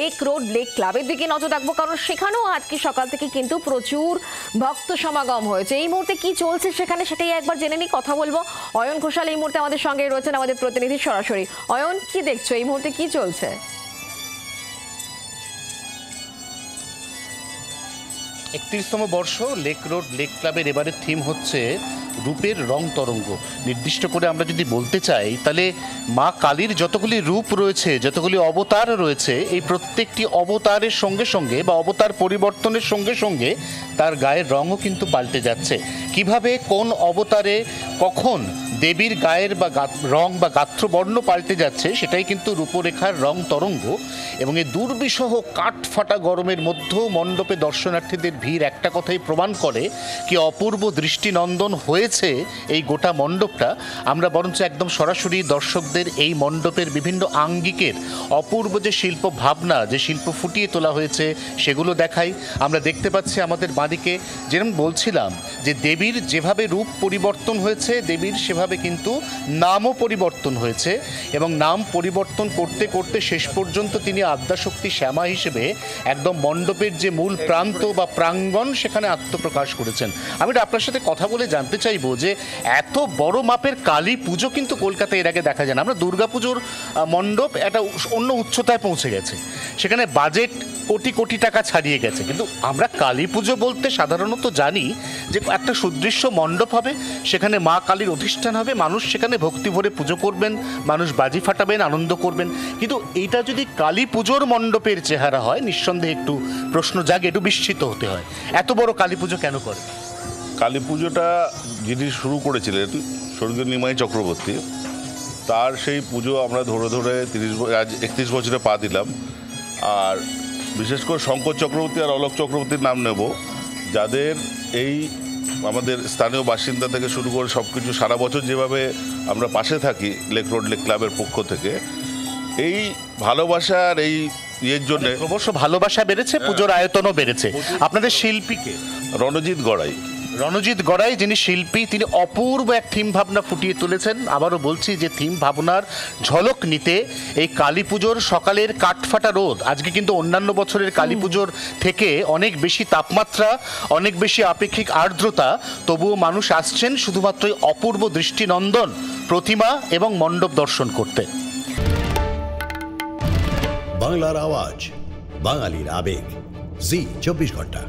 Lake road lake ক্লাবের দিকে নজর রাখবো, কারণ সেখানেও আজকে সকাল থেকে কিন্তু প্রচুর ভক্ত সমাগম হয়েছে। এই মুহূর্তে কি চলছে সেখানে সেটাই একবার জেনে নিই, কথা বলবো। অয়ন ঘোষাল এই মুহূর্তে আমাদের সঙ্গে রয়েছেন, আমাদের প্রতিনিধি সরাসরি। অয়ন, কি দেখছো এই মুহূর্তে, কি চলছে? 31তম বর্ষ লেক রোড লেক ক্লাবের এবারের থিম হচ্ছে রূপের রং তরঙ্গ। নির্দিষ্ট করে আমরা যদি বলতে চাই তাহলে মা কালীর যতগুলি রূপ রয়েছে, যতগুলি অবতার রয়েছে, এই প্রত্যেকটি অবতারের সঙ্গে সঙ্গে বা অবতার পরিবর্তনের সঙ্গে সঙ্গে তার গায়ের রঙও কিন্তু পাল্টে যাচ্ছে। কিভাবে কোন অবতারে কখন দেবীর গায়ের বা রং বা গাত্রবর্ণ পাল্টে যাচ্ছে সেটাই কিন্তু রূপরেখার রং তরঙ্গ। এবং এই দুর্বিষহ কাঠ ফাটা গরমের মধ্যেও মণ্ডপে দর্শনার্থীদের ভিড় একটা কথাই প্রমাণ করে কি অপূর্ব দৃষ্টিনন্দন হয়েছে এই গোটা মণ্ডপটা। আমরা বরঞ্চ একদম সরাসরি দর্শকদের এই মণ্ডপের বিভিন্ন আঙ্গিকের অপূর্ব যে শিল্প ভাবনা, যে শিল্প ফুটিয়ে তোলা হয়েছে সেগুলো দেখাই। আমরা দেখতে পাচ্ছি আমাদের বাঁদিকে, যেরকম বলছিলাম যে দেবীর যেভাবে রূপ পরিবর্তন হয়েছে, দেবীর সেভাবে কিন্তু নামও পরিবর্তন হয়েছে। এবং নাম পরিবর্তন করতে করতে শেষ পর্যন্ত তিনি আদ্যাশক্তি শ্যামা হিসেবে একদম মণ্ডপের যে মূল প্রান্ত বা প্রাঙ্গণ সেখানে আত্মপ্রকাশ করেছেন। আমি আপনার সাথে কথা বলে জানতে চাইবো যে এত বড় মাপের কালী পুজো কিন্তু কলকাতায় এর আগে দেখা যায় না। আমরা দুর্গাপুজোর মণ্ডপ একটা অন্য উচ্চতায় পৌঁছে গেছে, সেখানে বাজেট কোটি কোটি টাকা ছাড়িয়ে গেছে, কিন্তু আমরা কালী পুজো বলতে সাধারণত জানি যে একটা সুদৃশ্য মণ্ডপ হবে, সেখানে মা কালীর অধিষ্ঠান হবে, মানুষ সেখানে ভক্তি ভরে পুজো করবেন, মানুষ বাজি ফাটাবেন, আনন্দ করবেন। কিন্তু এটা যদি কালী পুজোর মণ্ডপের চেহারা হয়, নিঃসন্দেহে একটু প্রশ্ন জাগে, একটু বিস্মিত হতে হয়। এত বড় কালী পুজো কেন করে? কালী পুজোটা যিনি শুরু করেছিলেন স্বর্গীয় নিমাই চক্রবর্তী, তার সেই পুজো আমরা ধরে ধরে 31 বছরে পা দিলাম। আর বিশেষ করে শঙ্কর চক্রবর্তী আর অলোক চক্রবর্তীর নাম নেব, যাদের এই আমাদের স্থানীয় বাসিন্দা থেকে শুরু করে সব কিছু সারা বছর যেভাবে আমরা পাশে থাকি লেক রোড লেক ক্লাবের পক্ষ থেকে, এই ভালোবাসার এই ইয়ের জন্য অবশ্য ভালোবাসা বেড়েছে, পুজোর আয়তনও বেড়েছে। আপনাদের শিল্পীকে রণজিৎ গড়াই যিনি শিল্পী, তিনি অপূর্ব এক থিম ভাবনা ফুটিয়ে তুলেছেন। আবারও বলছি যে থিম ভাবনার ঝলক নিতে এই কালী পুজোর সকালের কাঠফাটা রোদ, আজকে কিন্তু অন্যান্য বছরের কালী পুজোর থেকে অনেক বেশি তাপমাত্রা, অনেক বেশি আপেক্ষিক আর্দ্রতা, তবুও মানুষ আসছেন শুধুমাত্র অপূর্ব দৃষ্টিনন্দন প্রতিমা এবং মণ্ডপ দর্শন করতে। বাংলার আওয়াজ, বাঙালির আবেগ, জি 24 ঘন্টা।